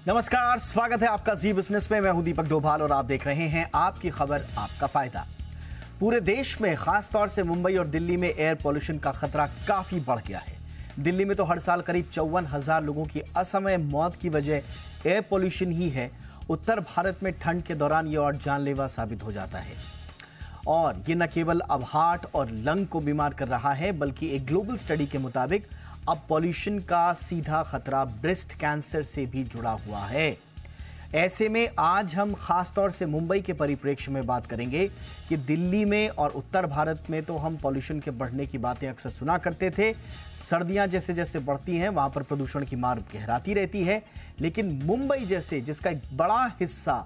नमस्कार, स्वागत है आपका जी बिजनेस में। मैं हूं दीपक डोभाल और आप देख रहे हैं आपकी खबर आपका फायदा। पूरे देश में खास तौर से मुंबई और दिल्ली में एयर पोल्यूशन का खतरा काफी बढ़ गया है। दिल्ली में तो हर साल करीब 54,000 लोगों की असमय मौत की वजह एयर पोल्यूशन ही है। उत्तर भारत में ठंड के दौरान ये और जानलेवा साबित हो जाता है और ये न केवल अब हार्ट और लंग को बीमार कर रहा है, बल्कि एक ग्लोबल स्टडी के मुताबिक अब पॉल्यूशन का सीधा खतरा ब्रेस्ट कैंसर से भी जुड़ा हुआ है। ऐसे में आज हम खास तौर से मुंबई के परिप्रेक्ष्य में बात करेंगे कि दिल्ली में और उत्तर भारत में तो हम पॉल्यूशन के बढ़ने की बातें अक्सर सुना करते थे। सर्दियां जैसे जैसे बढ़ती हैं वहां पर प्रदूषण की मार गहराती रहती है, लेकिन मुंबई जैसे जिसका एक बड़ा हिस्सा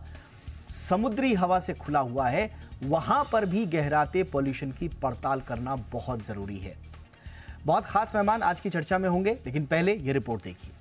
समुद्री हवा से खुला हुआ है, वहां पर भी गहराते पॉल्यूशन की पड़ताल करना बहुत जरूरी है। बहुत खास मेहमान आज की चर्चा में होंगे, लेकिन पहले ये रिपोर्ट देखिए।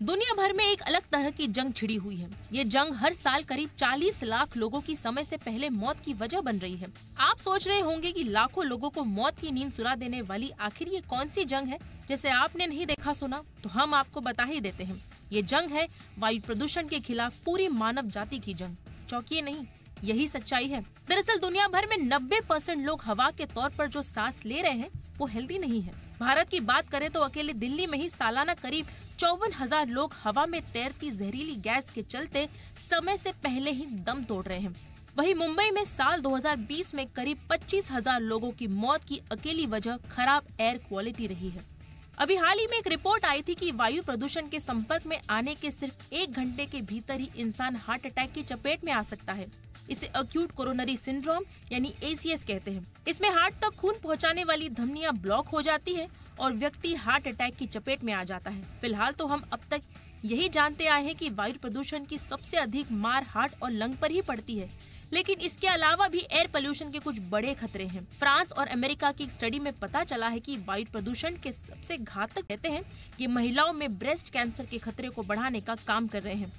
दुनिया भर में एक अलग तरह की जंग छिड़ी हुई है। ये जंग हर साल करीब 40 लाख लोगों की समय से पहले मौत की वजह बन रही है। आप सोच रहे होंगे कि लाखों लोगों को मौत की नींद सुला देने वाली आखिर ये कौन सी जंग है जिसे आपने नहीं देखा सुना, तो हम आपको बता ही देते हैं। ये जंग है वायु प्रदूषण के खिलाफ पूरी मानव जाति की जंग। चौंकिए नहीं, यही सच्चाई है। दरअसल दुनिया भर में 90% लोग हवा के तौर पर जो सांस ले रहे हैं वो हेल्दी नहीं है। भारत की बात करें तो अकेले दिल्ली में ही सालाना करीब 54,000 लोग हवा में तैरती जहरीली गैस के चलते समय से पहले ही दम तोड़ रहे हैं। वहीं मुंबई में साल 2020 में करीब 25,000 लोगों की मौत की अकेली वजह खराब एयर क्वालिटी रही है। अभी हाल ही में एक रिपोर्ट आई थी कि वायु प्रदूषण के संपर्क में आने के सिर्फ 1 घंटे के भीतर ही इंसान हार्ट अटैक की चपेट में आ सकता है। इसे एक्यूट कोरोनरी सिंड्रोम यानी ACS कहते हैं। इसमें हार्ट तक खून पहुंचाने वाली धमनियां ब्लॉक हो जाती हैं और व्यक्ति हार्ट अटैक की चपेट में आ जाता है। फिलहाल तो हम अब तक यही जानते आए हैं कि वायु प्रदूषण की सबसे अधिक मार हार्ट और लंग पर ही पड़ती है, लेकिन इसके अलावा भी एयर पोल्यूशन के कुछ बड़े खतरे हैं। फ्रांस और अमेरिका की एक स्टडी में पता चला है कि वायु प्रदूषण के सबसे घातक कहते हैं कि महिलाओं में ब्रेस्ट कैंसर के खतरे को बढ़ाने का काम कर रहे हैं।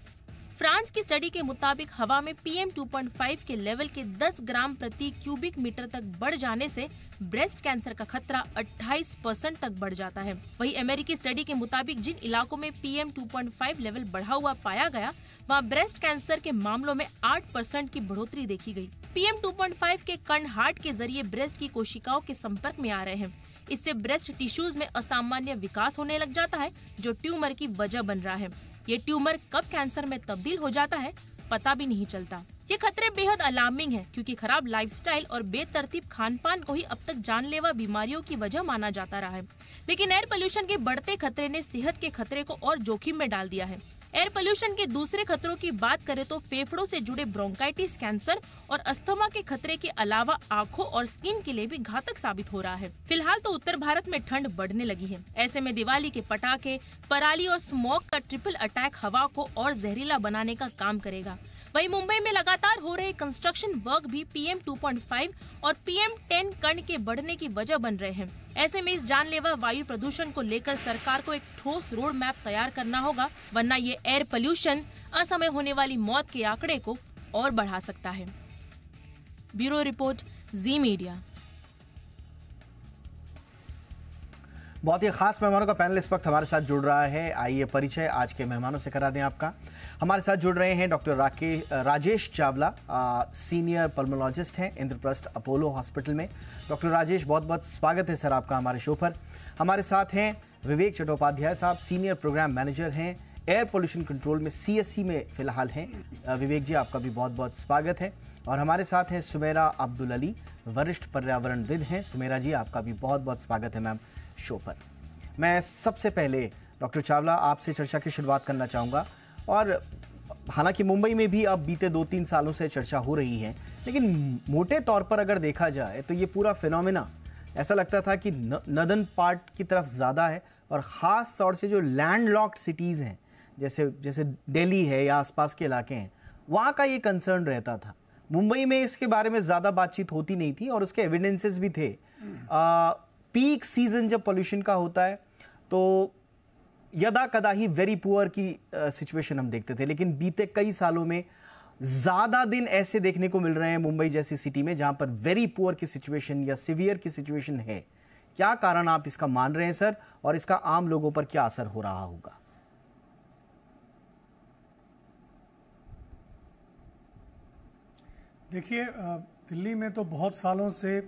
फ्रांस की स्टडी के मुताबिक हवा में PM 2.5 के लेवल के 10 ग्राम प्रति क्यूबिक मीटर तक बढ़ जाने से ब्रेस्ट कैंसर का खतरा 28% तक बढ़ जाता है। वहीं अमेरिकी स्टडी के मुताबिक जिन इलाकों में PM 2.5 लेवल बढ़ा हुआ पाया गया, वहां ब्रेस्ट कैंसर के मामलों में 8% की बढ़ोतरी देखी गई। PM 2.5 के कण हार्ट के जरिए ब्रेस्ट की कोशिकाओं के संपर्क में आ रहे हैं। इससे ब्रेस्ट टिश्यूज में असामान्य विकास होने लग जाता है, जो ट्यूमर की वजह बन रहा है। ये ट्यूमर कब कैंसर में तब्दील हो जाता है पता भी नहीं चलता। ये खतरे बेहद अलार्मिंग है, क्योंकि खराब लाइफस्टाइल और बेतरतीब खान-पान को ही अब तक जानलेवा बीमारियों की वजह माना जाता रहा है। लेकिन एयर पोल्यूशन के बढ़ते खतरे ने सेहत के खतरे को और जोखिम में डाल दिया है। एयर पोल्यूशन के दूसरे खतरों की बात करें तो फेफड़ों से जुड़े ब्रोंकाइटिस, कैंसर और अस्थमा के खतरे के अलावा आंखों और स्किन के लिए भी घातक साबित हो रहा है। फिलहाल तो उत्तर भारत में ठंड बढ़ने लगी है। ऐसे में दिवाली के पटाखे, पराली और स्मोक का ट्रिपल अटैक हवा को और जहरीला बनाने का काम करेगा। वहीं मुंबई में लगातार हो रहे कंस्ट्रक्शन वर्क भी PM 2.5 और PM 10 कण के बढ़ने की वजह बन रहे हैं। ऐसे में इस जानलेवा वायु प्रदूषण को लेकर सरकार को एक ठोस रोड मैप तैयार करना होगा, वरना ये एयर पोल्यूशन असमय होने वाली मौत के आंकड़े को और बढ़ा सकता है। ब्यूरो रिपोर्ट, जी मीडिया। बहुत ही खास मेहमानों का पैनल इस वक्त हमारे साथ जुड़ रहा है। आइए परिचय आज के मेहमानों से करा दें आपका। हमारे साथ जुड़ रहे हैं डॉक्टर राजेश चावला, सीनियर पल्मोलॉजिस्ट हैं इंद्रप्रस्थ अपोलो हॉस्पिटल में। डॉक्टर राजेश, बहुत बहुत स्वागत है सर आपका हमारे शो पर। हमारे साथ हैं विवेक चट्टोपाध्याय साहब, सीनियर प्रोग्राम मैनेजर हैं एयर पोल्यूशन कंट्रोल में, CSC में फिलहाल हैं। विवेक जी, आपका भी बहुत बहुत स्वागत है। और हमारे साथ हैं सुमेरा अब्दुल अली, वरिष्ठ पर्यावरणविद हैं। सुमेरा जी, आपका भी बहुत बहुत स्वागत है मैम शो पर। मैं सबसे पहले डॉक्टर चावला आपसे चर्चा की शुरुआत करना चाहूँगा। और हालांकि मुंबई में भी अब बीते 2-3 सालों से चर्चा हो रही है, लेकिन मोटे तौर पर अगर देखा जाए तो ये पूरा फिनोमेना ऐसा लगता था कि नदन पार्ट की तरफ ज़्यादा है, और ख़ास तौर से जो लैंडलॉक्ड सिटीज़ हैं जैसे दिल्ली है या आसपास के इलाके हैं, वहाँ का ये कंसर्न रहता था। मुंबई में इसके बारे में ज़्यादा बातचीत होती नहीं थी और उसके एविडेंसेस भी थे। पीक सीजन जब पोल्यूशन का होता है तो यदा कदा ही वेरी पुअर की सिचुएशन हम देखते थे, लेकिन बीते कई सालों में ज्यादा दिन ऐसे देखने को मिल रहे हैं मुंबई जैसी सिटी में जहां पर वेरी पुअर की सिचुएशन या सिवियर की सिचुएशन है। क्या कारण आप इसका मान रहे हैं सर, और इसका आम लोगों पर क्या असर हो रहा होगा? देखिए, दिल्ली में तो बहुत सालों से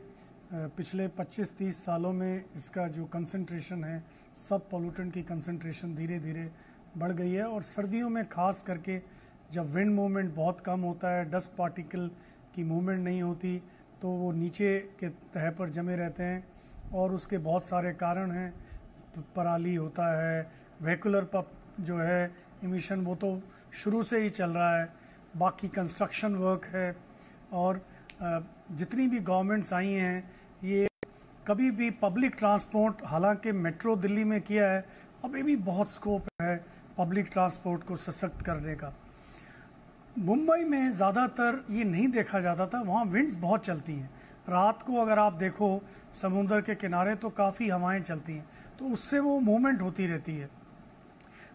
पिछले 25-30 सालों में इसका जो कंसंट्रेशन है, सब पोल्यूटेंट की कंसंट्रेशन धीरे धीरे बढ़ गई है। और सर्दियों में खास करके जब विंड मूवमेंट बहुत कम होता है, डस्ट पार्टिकल की मूवमेंट नहीं होती, तो वो नीचे के तह पर जमे रहते हैं। और उसके बहुत सारे कारण हैं, पराली होता है, वेहिकुलर जो है इमिशन, वो तो शुरू से ही चल रहा है। बाकी कंस्ट्रक्शन वर्क है, और जितनी भी गवर्नमेंट्स आई हैं, ये कभी भी पब्लिक ट्रांसपोर्ट, हालांकि मेट्रो दिल्ली में किया है, अभी भी बहुत स्कोप है पब्लिक ट्रांसपोर्ट को सशक्त करने का। मुंबई में ज़्यादातर ये नहीं देखा जाता था, वहाँ विंड्स बहुत चलती हैं। रात को अगर आप देखो समुद्र के किनारे तो काफ़ी हवाएं चलती हैं, तो उससे वो मूवमेंट होती रहती है।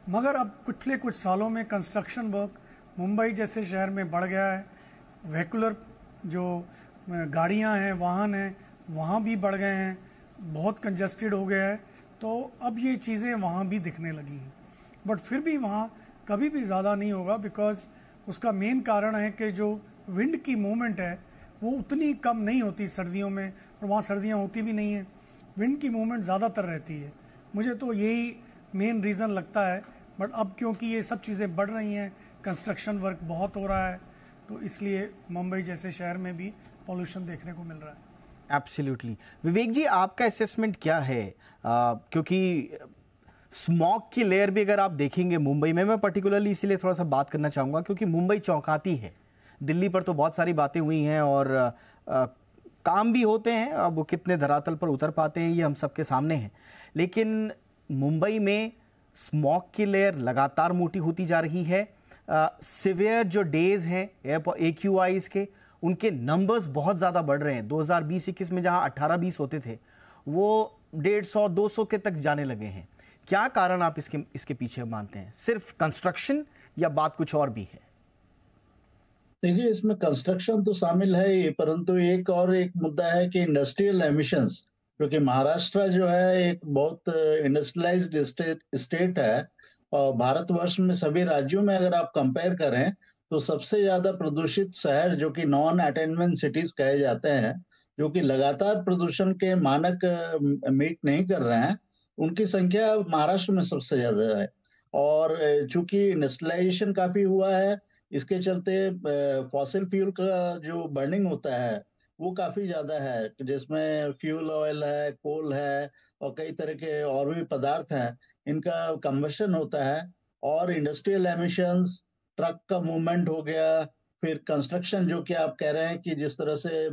मगर अब पिछले कुछ सालों में कंस्ट्रक्शन वर्क मुंबई जैसे शहर में बढ़ गया है। वेहिकुलर जो गाड़ियां हैं, वाहन हैं, वहाँ भी बढ़ गए हैं, बहुत कंजस्टेड हो गया है। तो अब ये चीज़ें वहाँ भी दिखने लगी हैं, बट फिर भी वहाँ कभी भी ज़्यादा नहीं होगा, बिकॉज उसका मेन कारण है कि जो विंड की मूवमेंट है वो उतनी कम नहीं होती सर्दियों में, और वहाँ सर्दियाँ होती भी नहीं हैं। विंड की मूवमेंट ज़्यादातर रहती है। मुझे तो यही मेन रीज़न लगता है। बट अब क्योंकि ये सब चीज़ें बढ़ रही हैं, कंस्ट्रक्शन वर्क बहुत हो रहा है, तो इसलिए मुंबई जैसे शहर में भी पॉल्यूशन देखने को मिल रहा है। एब्सोल्युटली। विवेक जी, आपका असेसमेंट क्या है? क्योंकि स्मॉग की लेयर भी अगर आप देखेंगे मुंबई में, मैं पर्टिकुलरली इसीलिए थोड़ा सा बात करना चाहूँगा क्योंकि मुंबई चौंकाती है। दिल्ली पर तो बहुत सारी बातें हुई हैं और काम भी होते हैं, अब वो कितने धरातल पर उतर पाते हैं ये हम सबके सामने हैं। लेकिन मुंबई में स्मॉग की लेयर लगातार मोटी होती जा रही है। सिवियर जो डेज हैं AQIs के, उनके नंबर्स बहुत ज़्यादा बढ़ रहे हैं। 2020-21 में जहां 18-20 होते थे, वो 150-200 के तक जाने लगे हैं। क्या कारण आप इसके पीछे मानते हैं? सिर्फ कंस्ट्रक्शन या बात कुछ और भी है? देखिए, इसमें कंस्ट्रक्शन तो शामिल है ही, परंतु एक मुद्दा है कि इंडस्ट्रियल एमिशंस, क्योंकि महाराष्ट्र जो है एक बहुत इंडस्ट्रियलाइज्ड स्टेट है, और भारतवर्ष में सभी राज्यों में अगर आप कंपेयर करें तो सबसे ज्यादा प्रदूषित शहर जो कि नॉन अटेनमेंट सिटीज कहे जाते हैं, जो कि लगातार प्रदूषण के मानक मीट नहीं कर रहे हैं, उनकी संख्या महाराष्ट्र में सबसे ज्यादा है। और चूंकि इंडस्ट्रियलाइजेशन काफी हुआ है, इसके चलते फॉसिल फ्यूल का जो बर्निंग होता है वो काफी ज्यादा है, जिसमें फ्यूल ऑयल है, कोल है, और कई तरह के और भी पदार्थ हैं, इनका कंबशन होता है। और इंडस्ट्रियल एमिशंस, ट्रक का मूवमेंट हो गया, फिर कंस्ट्रक्शन जो कि आप कह रहे हैं कि जिस तरह से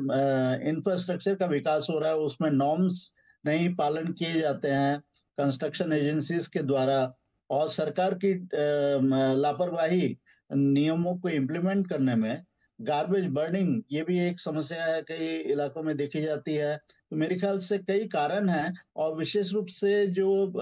इंफ्रास्ट्रक्चर का विकास हो रहा है उसमें नॉर्म्स नहीं पालन किए जाते हैं कंस्ट्रक्शन एजेंसीज के द्वारा, और सरकार की लापरवाही नियमों को इम्प्लीमेंट करने में, गार्बेज बर्निंग ये भी एक समस्या है, कई इलाकों में देखी जाती है। तो मेरे ख्याल से कई कारण हैं, और विशेष रूप से जो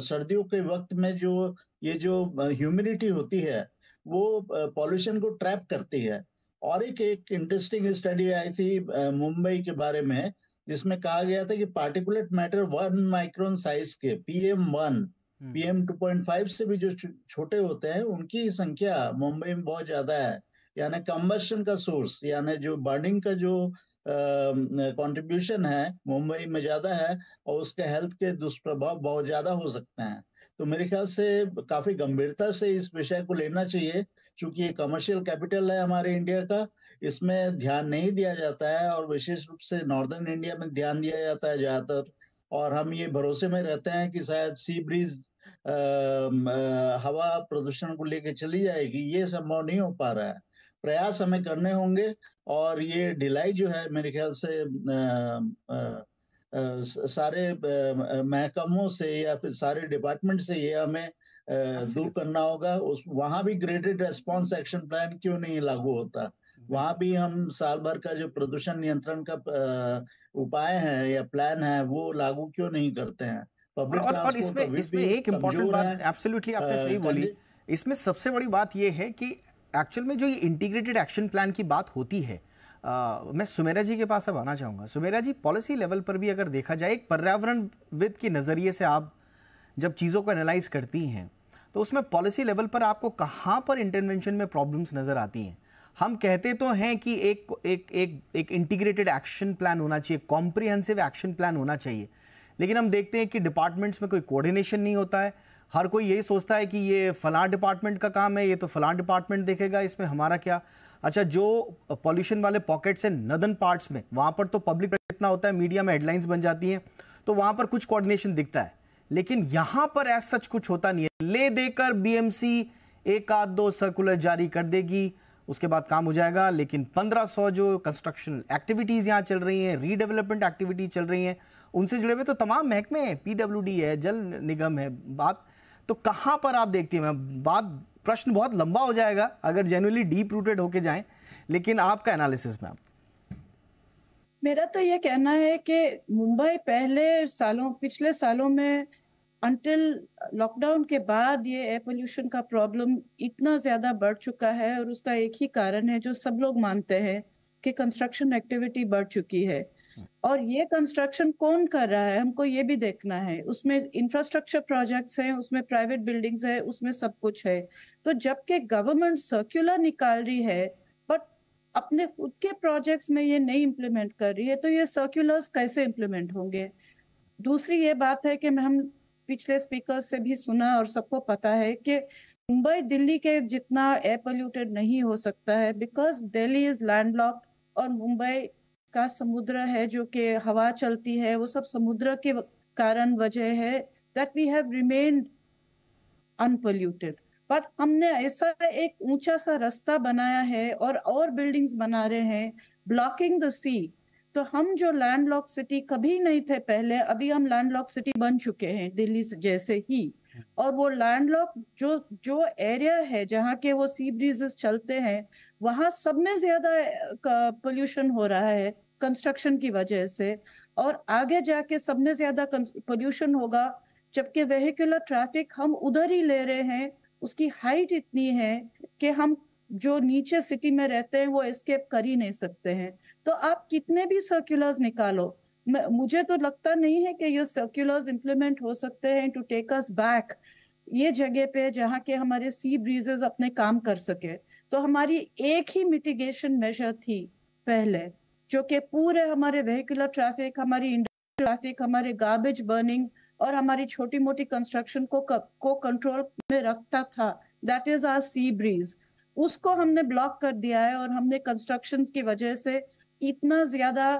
सर्दियों के वक्त में जो ह्यूमिडिटी होती है वो पॉल्यूशन को ट्रैप करती है। और एक इंटरेस्टिंग स्टडी आई थी मुंबई के बारे में, जिसमें कहा गया था कि पार्टिकुलेट मैटर 1 माइक्रोन साइज के PM1 PM2.5 से भी जो छोटे होते हैं, उनकी संख्या मुंबई में बहुत ज्यादा है। यानी कंबशन का सोर्स, यानी जो बर्निंग का जो कंट्रीब्यूशन है मुंबई में ज्यादा है, और उसके हेल्थ के दुष्प्रभाव बहुत ज्यादा हो सकते हैं। तो मेरे ख्याल से काफी गंभीरता से इस विषय को लेना चाहिए, क्योंकि ये कमर्शियल कैपिटल है हमारे इंडिया का, इसमें ध्यान नहीं दिया जाता है, और विशेष रूप से नॉर्दर्न इंडिया में ध्यान दिया जाता है ज्यादातर। और हम ये भरोसे में रहते हैं कि शायद सी ब्रीज हवा प्रदूषण को लेकर चली जाएगी, ये संभव नहीं हो पा रहा है। प्रयास हमें करने होंगे, और ये ढिलाई जो है मेरे ख्याल से सारे महकमों से या फिर सारे डिपार्टमेंट से ये हमें दूर करना होगा। वहां भी ग्रेडेड रेस्पॉन्स एक्शन प्लान क्यों नहीं लागू होता? वहां भी हम साल भर का जो प्रदूषण नियंत्रण का उपाय है या प्लान है वो लागू क्यों नहीं करते हैं? पब्लिक और इसमें एक इम्पोर्टेंट बात, एब्सोल्युटली आपने सही बोली, इसमें सबसे बड़ी बात यह है कि एक्चुअल में जो ये इंटीग्रेटेड एक्शन प्लान की बात होती है, मैं सुमेरा जी के पास अब आना चाहूँगा। सुमेरा जी, पॉलिसी लेवल पर भी अगर देखा जाए, एक पर्यावरणविद के नज़रिए से आप जब चीज़ों को एनालाइज करती हैं तो उसमें पॉलिसी लेवल पर आपको कहाँ पर इंटरवेंशन में प्रॉब्लम्स नज़र आती हैं? हम कहते तो हैं कि एक इंटीग्रेटेड एक्शन प्लान होना चाहिए, कॉम्प्रिहेंसिव एक्शन प्लान होना चाहिए, लेकिन हम देखते हैं कि डिपार्टमेंट्स में कोई कोऑर्डिनेशन नहीं होता है। हर कोई यही सोचता है कि ये फलां डिपार्टमेंट का काम है, ये तो फलां डिपार्टमेंट देखेगा, इसमें हमारा क्या। अच्छा, जो पॉल्यूशन वाले पॉकेट्स हैं नदर्न पार्ट्स में, वहाँ पर तो पब्लिक इतना होता है, मीडिया में हेडलाइंस बन जाती हैं, तो वहाँ पर कुछ कोऑर्डिनेशन दिखता है, लेकिन यहाँ पर ऐसा सच कुछ होता नहीं है। ले देकर बीएमसी एक आध दो सर्कुलर जारी कर देगी, उसके बाद काम हो जाएगा, लेकिन 1500 जो कंस्ट्रक्शन एक्टिविटीज़ यहाँ चल रही हैं, रीडेवलपमेंट एक्टिविटीज चल रही हैं, उनसे जुड़े हुए तो तमाम महकमे हैं, पीडब्ल्यूडी है, जल निगम है, बात तो कहाँ पर आप देखती हैं? प्रश्न बहुत लंबा हो जाएगा अगर जेन्युइनली डीप रूटेड होके जाएं, लेकिन आपका एनालिसिस में। मेरा तो ये कहना है कि मुंबई पिछले सालों में अंटिल लॉकडाउन के बाद ये एयर पोल्यूशन का प्रॉब्लम इतना ज्यादा बढ़ चुका है, और उसका एक ही कारण है जो सब लोग मानते हैं कि कंस्ट्रक्शन एक्टिविटी बढ़ चुकी है। और ये कंस्ट्रक्शन कौन कर रहा है, हमको ये भी देखना है। उसमें इंफ्रास्ट्रक्चर प्रोजेक्ट्स हैं, उसमें प्राइवेट बिल्डिंग्स है, उसमें सब कुछ है। तो जबकि गवर्नमेंट सर्कुलर निकाल रही है बट अपने खुद के प्रोजेक्ट्स में ये नहीं इम्प्लीमेंट कर रही है, तो ये सर्कुलर्स कैसे इम्प्लीमेंट होंगे? दूसरी ये बात है कि हम पिछले स्पीकर से भी सुना और सबको पता है कि मुंबई दिल्ली के जितना एयर पोल्यूटेड नहीं हो सकता है, बिकॉज दिल्ली इज लैंडलॉक्ड और मुंबई का समुद्र है, जो कि हवा चलती है, वो सब समुद्र के कारण वजह है that we have remained unpolluted. But हमने ऐसा एक ऊंचा सा रास्ता बनाया है और बिल्डिंग्स बना रहे हैं ब्लॉकिंग द सी। तो हम जो लैंडलॉक सिटी कभी नहीं थे पहले, अभी हम लैंडलॉक सिटी बन चुके हैं दिल्ली जैसे ही। और वो लैंडलॉक जो एरिया है जहाँ के वो सी ब्रीजेस चलते हैं, वहां सब में ज्यादा पोल्यूशन हो रहा है कंस्ट्रक्शन की वजह से, और आगे जाके सब में ज्यादा पोल्यूशन होगा, जबकि वेहिकुलर ट्रैफिक हम उधर ही ले रहे हैं। उसकी हाइट इतनी है कि हम जो नीचे सिटी में रहते हैं वो एस्केप कर ही नहीं सकते हैं। तो आप कितने भी सर्कुलर्स निकालो, मुझे तो लगता नहीं है कि ये सर्कुलर्स इंप्लीमेंट हो सकते हैं टू टेक अस बैक ये जगह पे जहाँ के हमारे सी ब्रीजेस अपने काम कर सके। तो हमारी एक ही मिटिगेशन मेजर थी पहले, जो कि पूरे हमारे वेहिकुलर ट्रैफिक, हमारी इंडस्ट्रियल ट्रैफिक, हमारे गार्बेज बर्निंग और हमारी छोटी मोटी कंस्ट्रक्शन को कंट्रोल में रखता था, that is our sea breeze. उसको हमने ब्लॉक कर दिया है और हमने कंस्ट्रक्शन की वजह से इतना ज्यादा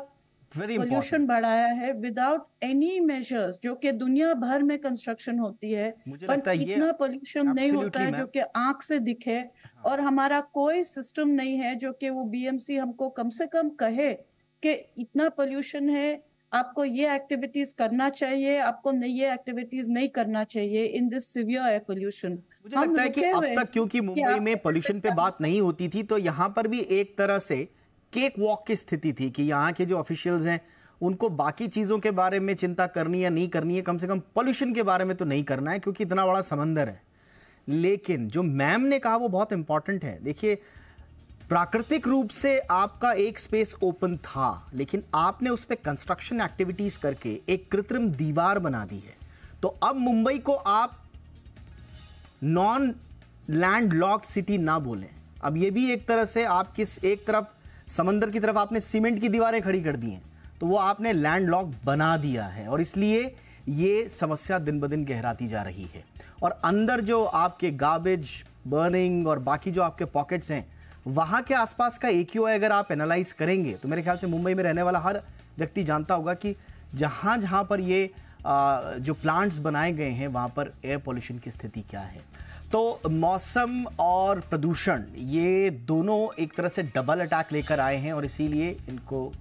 पोल्यूशन बढ़ाया है विदाउट एनी मेजर्स, जो कि दुनिया भर में कंस्ट्रक्शन होती है, पर इतना पोल्यूशन नहीं होता है जो कि आंख से दिखे। और हमारा कोई सिस्टम नहीं है जो कि वो बीएमसी हमको कम से कम कहे कि इतना पोल्यूशन है, आपको ये एक्टिविटीज करना चाहिए, आपको ये एक्टिविटीज नहीं करना चाहिए in this severe air pollution. मुझे लगता है कि अब तक क्योंकि मुंबई में पोल्यूशन पे बात नहीं होती थी, तो यहाँ पर भी एक तरह से केक वॉक की स्थिति थी कि यहाँ के जो ऑफिशियल्स हैं उनको बाकी चीजों के बारे में चिंता करनी या नहीं करनी है, कम से कम पोल्यूशन के बारे में तो नहीं करना है क्योंकि इतना बड़ा समंदर है। लेकिन जो मैम ने कहा वो बहुत इंपॉर्टेंट है। देखिए, प्राकृतिक रूप से आपका एक स्पेस ओपन था, लेकिन आपने उस पर कंस्ट्रक्शन एक्टिविटीज करके एक कृत्रिम दीवार बना दी है। तो अब मुंबई को आप नॉन लैंड लॉक्ड सिटी ना बोलें। अब ये भी एक तरह से आप एक तरफ समंदर की तरफ आपने सीमेंट की दीवारें खड़ी कर दी हैं, तो वो आपने लैंड लॉक बना दिया है, और इसलिए ये समस्या दिन ब दिन गहराती जा रही है। और अंदर जो आपके गार्बेज बर्निंग और बाकी जो आपके पॉकेट्स हैं, वहां के आसपास का AQI अगर आप एनालाइज करेंगे तो मेरे ख्याल से मुंबई में रहने वाला हर व्यक्ति जानता होगा कि जहां जहां पर ये जो प्लांट्स बनाए गए हैं वहां पर एयर पोल्यूशन की स्थिति क्या है। तो मौसम और प्रदूषण ये दोनों एक तरह से डबल अटैक लेकर आए हैं, और इसीलिए इनको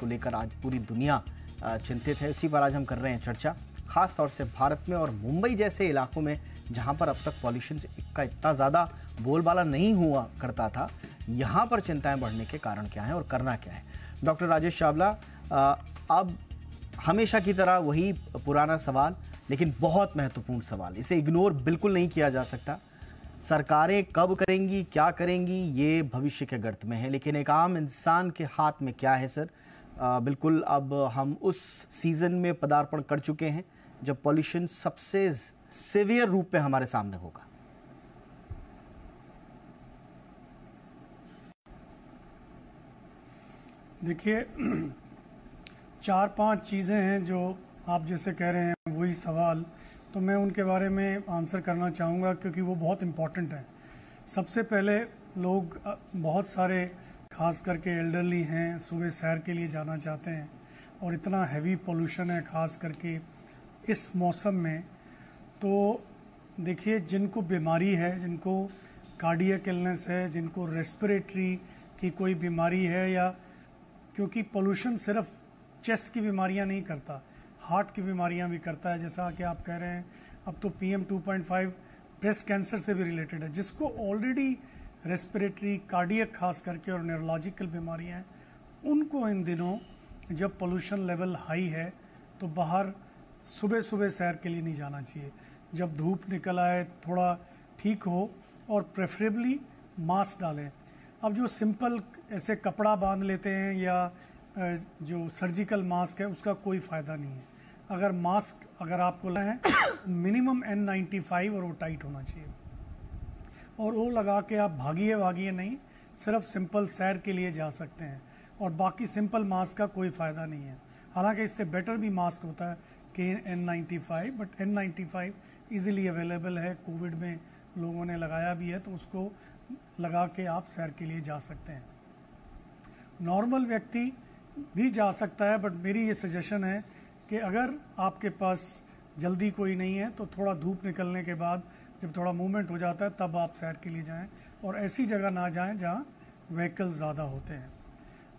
लेकर आज पूरी दुनिया चिंतित है। इसी पर आज हम कर रहे हैं चर्चा, खास तौर से भारत में और मुंबई जैसे इलाकों में जहां पर अब तक पॉल्यूशन का इतना ज़्यादा बोलबाला नहीं हुआ करता था, यहाँ पर चिंताएं बढ़ने के कारण क्या है और करना क्या है। डॉक्टर राजेश चावला, अब हमेशा की तरह वही पुराना सवाल, लेकिन बहुत महत्वपूर्ण सवाल, इसे इग्नोर बिल्कुल नहीं किया जा सकता। सरकारें कब करेंगी, क्या करेंगी, ये भविष्य के गर्त में है, लेकिन एक आम इंसान के हाथ में क्या है सर? बिल्कुल अब हम उस सीजन में पदार्पण कर चुके हैं जब पॉल्यूशन सबसे सीवियर रूप में हमारे सामने होगा। देखिए 4-5 चीज़ें हैं जो आप जैसे कह रहे हैं, वही सवाल, तो मैं उनके बारे में आंसर करना चाहूँगा क्योंकि वो बहुत इम्पॉर्टेंट है। सबसे पहले लोग बहुत सारे खास करके एल्डरली हैं, सुबह सैर के लिए जाना चाहते हैं और इतना हैवी पोल्यूशन है खास करके इस मौसम में। तो देखिए जिनको बीमारी है, जिनको कार्डियक इलनेस है, जिनको रेस्पिरेटरी की कोई बीमारी है, या क्योंकि पोल्यूशन सिर्फ चेस्ट की बीमारियां नहीं करता, हार्ट की बीमारियां भी करता है, जैसा कि आप कह रहे हैं। अब तो PM 2.5 ब्रेस्ट कैंसर से भी रिलेटेड है। जिसको ऑलरेडी रेस्पिरेटरी, कार्डियक खास करके और न्यूरोलॉजिकल बीमारियां हैं, उनको इन दिनों जब पोल्यूशन लेवल हाई है तो बाहर सुबह सुबह सैर के लिए नहीं जाना चाहिए। जब धूप निकल आए, थोड़ा ठीक हो, और प्रेफरेबली मास्क डालें। अब जो सिंपल ऐसे कपड़ा बांध लेते हैं या जो सर्जिकल मास्क है, उसका कोई फ़ायदा नहीं है। अगर मास्क अगर आपको लेना है मिनिमम N95 और वो टाइट होना चाहिए, और वो लगा के आप भागिए नहीं, सिर्फ सिंपल सैर के लिए जा सकते हैं। और बाकी सिंपल मास्क का कोई फ़ायदा नहीं है। हालांकि इससे बेटर भी मास्क होता है कि N95, but N95 easily available है, कोविड में लोगों ने लगाया भी है, तो उसको लगा के आप सैर के लिए जा सकते हैं। नॉर्मल व्यक्ति भी जा सकता है, बट मेरी ये सजेशन है कि अगर आपके पास जल्दी कोई नहीं है तो थोड़ा धूप निकलने के बाद जब थोड़ा मूवमेंट हो जाता है तब आप सैर के लिए जाएं, और ऐसी जगह ना जाएं जहां व्हीकल्स ज़्यादा होते हैं।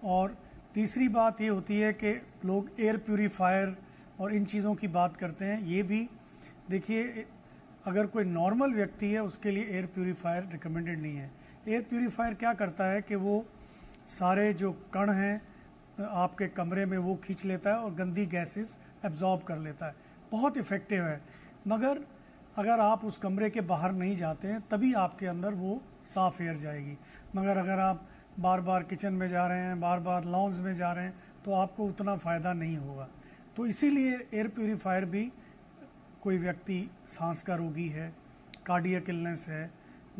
और तीसरी बात ये होती है कि लोग एयर प्यूरीफायर और इन चीज़ों की बात करते हैं। ये भी देखिए, अगर कोई नॉर्मल व्यक्ति है उसके लिए एयर प्यूरीफायर रिकमेंडेड नहीं है। एयर प्यूरीफायर क्या करता है कि वो सारे जो कण हैं आपके कमरे में वो खींच लेता है और गंदी गैसेस एब्जॉर्ब कर लेता है, बहुत इफ़ेक्टिव है। मगर अगर आप उस कमरे के बाहर नहीं जाते हैं तभी आपके अंदर वो साफ एयर जाएगी। मगर अगर आप बार बार किचन में जा रहे हैं, बार बार लॉन्ज में जा रहे हैं, तो आपको उतना फ़ायदा नहीं होगा। तो इसीलिए एयर प्यूरीफायर भी, कोई व्यक्ति सांस का रोगी है, कार्डियक इलनेस है,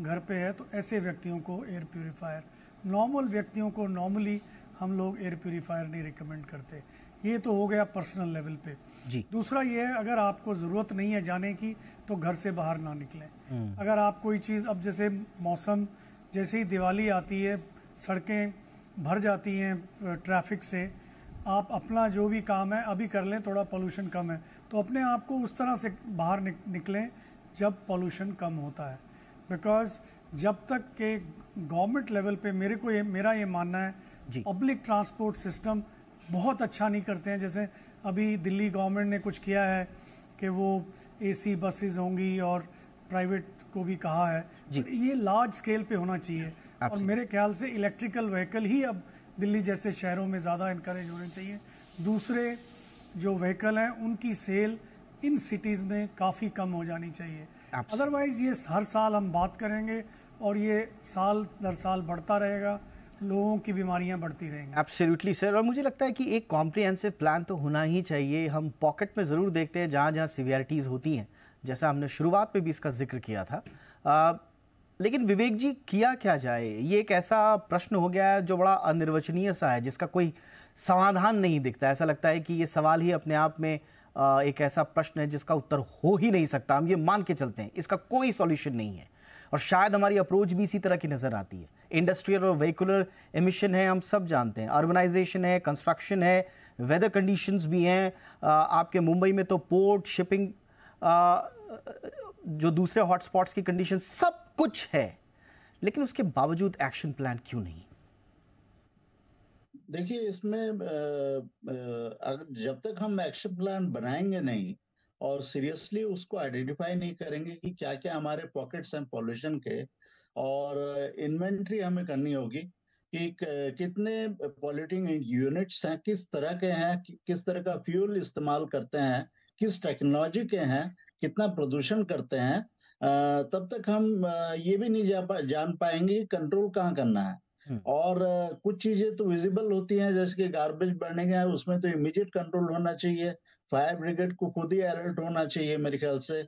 घर पे है, तो ऐसे व्यक्तियों को एयर प्यूरीफायर, नॉर्मल व्यक्तियों को नॉर्मली हम लोग एयर प्यूरीफायर नहीं रिकमेंड करते। ये तो हो गया पर्सनल लेवल पे जी। दूसरा ये है, अगर आपको ज़रूरत नहीं है जाने की तो घर से बाहर ना निकलें। अगर आप कोई चीज़, अब जैसे मौसम, जैसे ही दिवाली आती है सड़कें भर जाती हैं ट्रैफिक से, आप अपना जो भी काम है अभी कर लें, थोड़ा पोल्यूशन कम है तो अपने आप को उस तरह से बाहर निकलें जब पोल्यूशन कम होता है। बिकॉज जब तक के गवर्नमेंट लेवल पे मेरा ये मानना है, पब्लिक ट्रांसपोर्ट सिस्टम बहुत अच्छा नहीं करते हैं। जैसे अभी दिल्ली गवर्नमेंट ने कुछ किया है कि वो AC बसेस होंगी और प्राइवेट को भी कहा है, ये लार्ज स्केल पे होना चाहिए। और मेरे ख्याल से इलेक्ट्रिकल व्हीकल ही अब दिल्ली जैसे शहरों में ज़्यादा इनकरेज होने चाहिए। दूसरे जो व्हीकल हैं उनकी सेल इन सिटीज़ में काफ़ी कम हो जानी चाहिए। अदरवाइज ये हर साल हम बात करेंगे और ये साल दर साल बढ़ता रहेगा, लोगों की बीमारियां बढ़ती रहेंगी। एब्सोल्युटली सर, और मुझे लगता है कि एक कॉम्प्रिहेंसिव प्लान तो होना ही चाहिए। हम पॉकेट में ज़रूर देखते हैं जहाँ जहाँ सिवियरिटीज़ होती हैं, जैसा हमने शुरुआत में भी इसका जिक्र किया था। लेकिन विवेक जी, किया क्या जाए? ये एक ऐसा प्रश्न हो गया है जो बड़ा अनिर्वचनीय सा है, जिसका कोई समाधान नहीं दिखता। ऐसा लगता है कि ये सवाल ही अपने आप में एक ऐसा प्रश्न है जिसका उत्तर हो ही नहीं सकता। हम ये मान के चलते हैं इसका कोई सॉल्यूशन नहीं है, और शायद हमारी अप्रोच भी इसी तरह की नज़र आती है। इंडस्ट्रियल और व्हीकुलर एमिशन है, हम सब जानते हैं, अर्बनाइजेशन है, कंस्ट्रक्शन है, वेदर कंडीशंस भी हैं। आपके मुंबई में तो पोर्ट, शिपिंग, जो दूसरे हॉटस्पॉट्स की कंडीशन, सब कुछ है, लेकिन उसके बावजूद एक्शन प्लान क्यों नहीं? देखिए, इसमें जब तक हम एक्शन प्लान बनाएंगे नहीं और सीरियसली उसको आइडेंटिफाई नहीं करेंगे कि क्या क्या हमारे पॉकेट्स हैं पॉल्यूशन के, और इन्वेंट्री हमें करनी होगी कि कितने पॉल्यूटिंग यूनिट्स हैं, किस तरह के हैं, किस तरह का फ्यूल इस्तेमाल करते हैं, किस टेक्नोलॉजी के हैं, कितना प्रदूषण करते हैं, तब तक हम ये भी नहीं जान पाएंगे कंट्रोल कहाँ करना है। और कुछ चीजें तो विजिबल होती हैं, जैसे कि गार्बेज बर्निंग है, उसमें तो इमीडिएट कंट्रोल होना चाहिए, फायर ब्रिगेड को खुद ही अलर्ट होना चाहिए मेरे ख्याल से।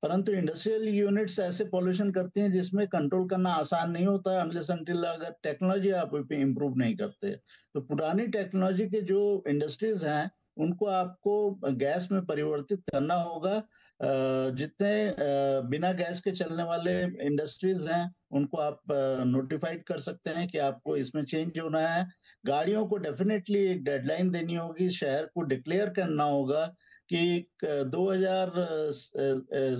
परंतु इंडस्ट्रियल यूनिट्स ऐसे पॉल्यूशन करती हैं जिसमें कंट्रोल करना आसान नहीं होता अनलेस अनटिल अगर टेक्नोलॉजी आप इम्प्रूव नहीं करते। तो पुरानी टेक्नोलॉजी के जो इंडस्ट्रीज हैं उनको आपको गैस में परिवर्तित करना होगा। जितने बिना गैस के चलने वाले इंडस्ट्रीज हैं उनको आप नोटिफाइड कर सकते हैं कि आपको इसमें चेंज होना है। गाड़ियों को डेफिनेटली एक डेडलाइन देनी होगी, शहर को डिक्लेयर करना होगा कि 2000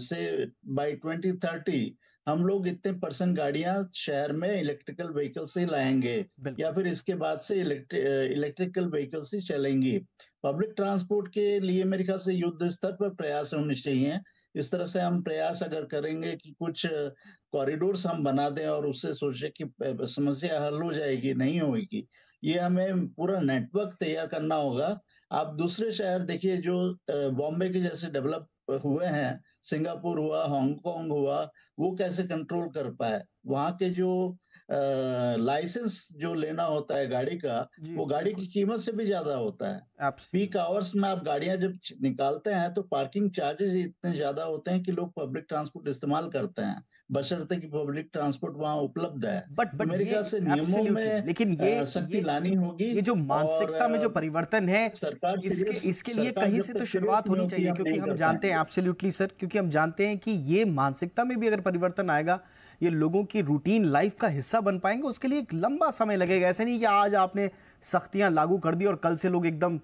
से बाय 2030 हम लोग इतने % गाड़ियां शहर में इलेक्ट्रिकल व्हीकल से लाएंगे, या फिर इसके बाद से इलेक्ट्रिकल व्हीकल से चलेंगी। पब्लिक ट्रांसपोर्ट के लिए मेरे ख्याल से युद्ध स्तर पर प्रयास होने चाहिए। इस तरह से हम प्रयास अगर करेंगे कि कुछ कॉरिडोर्स हम बना दें और उससे सोचे कि समस्या हल हो जाएगी, नहीं होगी। ये हमें पूरा नेटवर्क तैयार करना होगा। आप दूसरे शहर देखिए जो बॉम्बे के जैसे डेवलप हुए हैं, सिंगापुर हुआ, हांगकांग हुआ, वो कैसे कंट्रोल कर पाए। वहां के जो लाइसेंस जो लेना होता है गाड़ी का, वो गाड़ी की कीमत से भी ज्यादा होता है। पीक आवर्स में आप गाड़ियां जब निकालते हैं तो पार्किंग चार्जेस इतने ज्यादा होते हैं कि लोग पब्लिक ट्रांसपोर्ट इस्तेमाल करते हैं, बशर्ते कि पब्लिक ट्रांसपोर्ट वहां उपलब्ध है। बट मेरे ख्याल से नियमों में लेकिन ये सख्ती लानी होगी। ये जो मानसिकता में जो परिवर्तन है, सरकार इसके लिए कहीं से तो शुरुआत होनी चाहिए, क्योंकि हम जानते हैं एब्सोल्युटली सर, क्योंकि हम जानते हैं कि ये मानसिकता में भी अगर परिवर्तन आएगा, ये लोगों की रूटीन लाइफ का हिस्सा बन पाएंगे, उसके लिए एक लंबा समय लगेगा। ऐसे नहीं कि आज आपने सख्तियां लागू कर दी और कल से लोग एकदम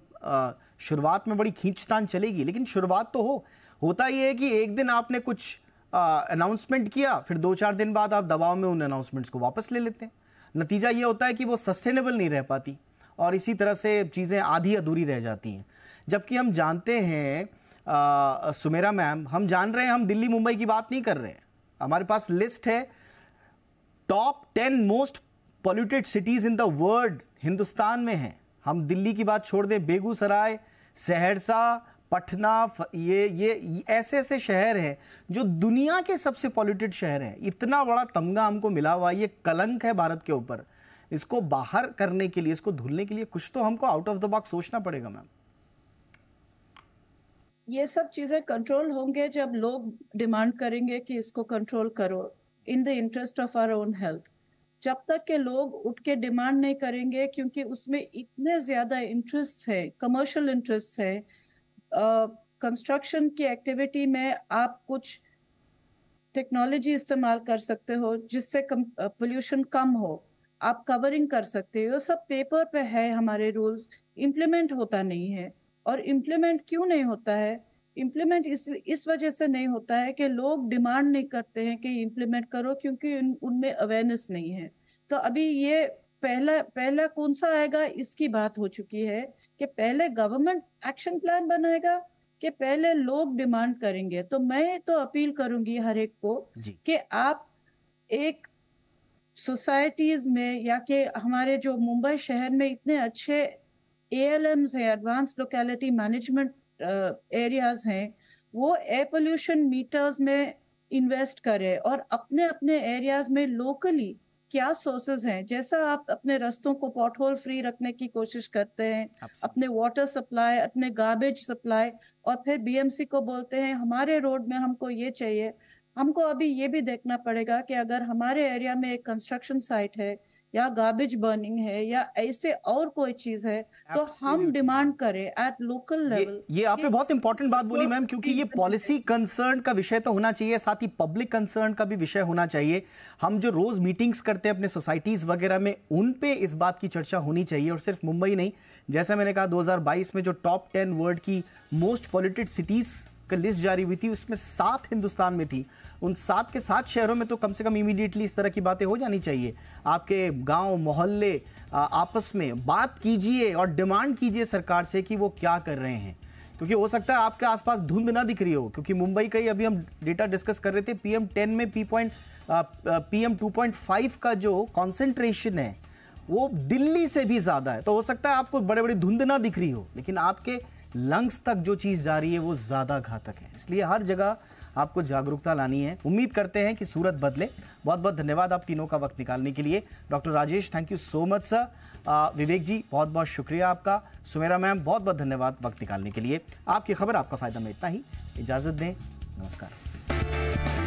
शुरुआत में बड़ी खींचतान चलेगी, लेकिन शुरुआत तो होता ही है कि एक दिन आपने कुछ अनाउंसमेंट किया, फिर 2-4 दिन बाद आप दबाव में उन अनाउंसमेंट्स को वापस ले लेते हैं। नतीजा ये होता है कि वो सस्टेनेबल नहीं रह पाती और इसी तरह से चीज़ें आधी अधूरी रह जाती हैं। जबकि हम जानते हैं सुमेरा मैम, हम जान रहे हैं, हम दिल्ली मुंबई की बात नहीं कर रहे हैं, हमारे पास लिस्ट है top 10 most polluted cities in the world Hindustan में है। हम दिल्ली की बात छोड़ दें, बेगूसराय, सहरसा, पटना, ये ऐसे शहर हैं जो दुनिया के सबसे पॉल्यूटेड शहर हैं। इतना बड़ा तमगा हमको मिला हुआ, ये कलंक है भारत के ऊपर। इसको बाहर करने के लिए, इसको धुलने के लिए कुछ तो हमको आउट ऑफ द बॉक्स सोचना पड़ेगा मैम। ये सब चीजें कंट्रोल होंगे जब लोग डिमांड करेंगे कि इसको कंट्रोल करो in the interest of our own health. जब तक के लोग उठ के डिमांड नहीं करेंगे, क्योंकि उसमें इतने ज्यादा इंटरेस्ट है, कमर्शियल इंटरेस्ट है। कंस्ट्रक्शन की एक्टिविटी में आप कुछ टेक्नोलॉजी इस्तेमाल कर सकते हो जिससे पोल्यूशन कम हो, आप कवरिंग कर सकते हो। सब पेपर पे है हमारे रूल्स, इम्प्लीमेंट होता नहीं है। और इम्प्लीमेंट क्यों नहीं होता है? इम्प्लीमेंट इस वजह से नहीं होता है कि लोग डिमांड नहीं करते हैं कि इम्प्लीमेंट करो, क्योंकि उनमें अवेयरनेस नहीं है। तो अभी ये पहला कौन सा आएगा इसकी बात हो चुकी है कि पहले गवर्नमेंट एक्शन प्लान बनाएगा कि पहले लोग डिमांड करेंगे। तो मैं तो अपील करूंगी हर एक को कि आप एक सोसाइटीज में, या कि हमारे जो मुंबई शहर में इतने अच्छे ALMs हैं, एडवांस लोकेलिटी मैनेजमेंट एरियाज हैं, वो एयर पोल्यूशन मीटर्स में इन्वेस्ट करें और अपने अपने एरियाज में लोकली क्या सोर्सेज हैं। जैसा आप अपने रास्तों को पॉटहोल फ्री रखने की कोशिश करते हैं, अपने वाटर सप्लाई, अपने गार्बेज सप्लाई, और फिर BMC को बोलते हैं हमारे रोड में हमको ये चाहिए। हमको अभी ये भी देखना पड़ेगा कि अगर हमारे एरिया में एक कंस्ट्रक्शन साइट है या गार्बेज बर्निंग है या ऐसे और कोई चीज है, तो हम डिमांड करें एट लोकल लेवल। ये आपने बहुत इंपॉर्टेंट बात बोली मैम, क्योंकि ये पॉलिसी कंसर्न का विषय तो होना चाहिए, साथ ही पब्लिक कंसर्न का भी विषय होना चाहिए। हम जो रोज मीटिंग्स करते हैं अपने सोसाइटीज वगैरह में, उन पे इस बात की चर्चा होनी चाहिए। और सिर्फ मुंबई नहीं, जैसा मैंने कहा 2022 में जो टॉप 10 वर्ल्ड की मोस्ट पॉल्यूटेड सिटीज का लिस्ट जारी हुई थी, उसमें 7 हिंदुस्तान में थी। उन 7 के 7 शहरों में तो कम से कम इमीडिएटली इस तरह की बातें हो जानी चाहिए। आपके गांव मोहल्ले आपस में बात कीजिए और डिमांड कीजिए सरकार से कि वो क्या कर रहे हैं, क्योंकि हो सकता है आपके आसपास धुंध ना दिख रही हो। क्योंकि मुंबई का ही अभी हम डेटा डिस्कस कर रहे थे, PM10 में PM 2.5 का जो कॉन्सेंट्रेशन है वो दिल्ली से भी ज्यादा है। तो हो सकता है आपको बड़े बड़े धुंध ना दिख रही हो, लेकिन आपके लंग्स तक जो चीज जा रही है वो ज्यादा घातक है। इसलिए हर जगह आपको जागरूकता लानी है। उम्मीद करते हैं कि सूरत बदले। बहुत बहुत धन्यवाद आप तीनों का वक्त निकालने के लिए। Doctor Rajesh, thank you so much sir. Vivek ji, बहुत बहुत शुक्रिया आपका। सुमेरा मैम, बहुत बहुत धन्यवाद वक्त निकालने के लिए। आपकी खबर आपका फायदा में इतना ही। इजाजत दें, नमस्कार।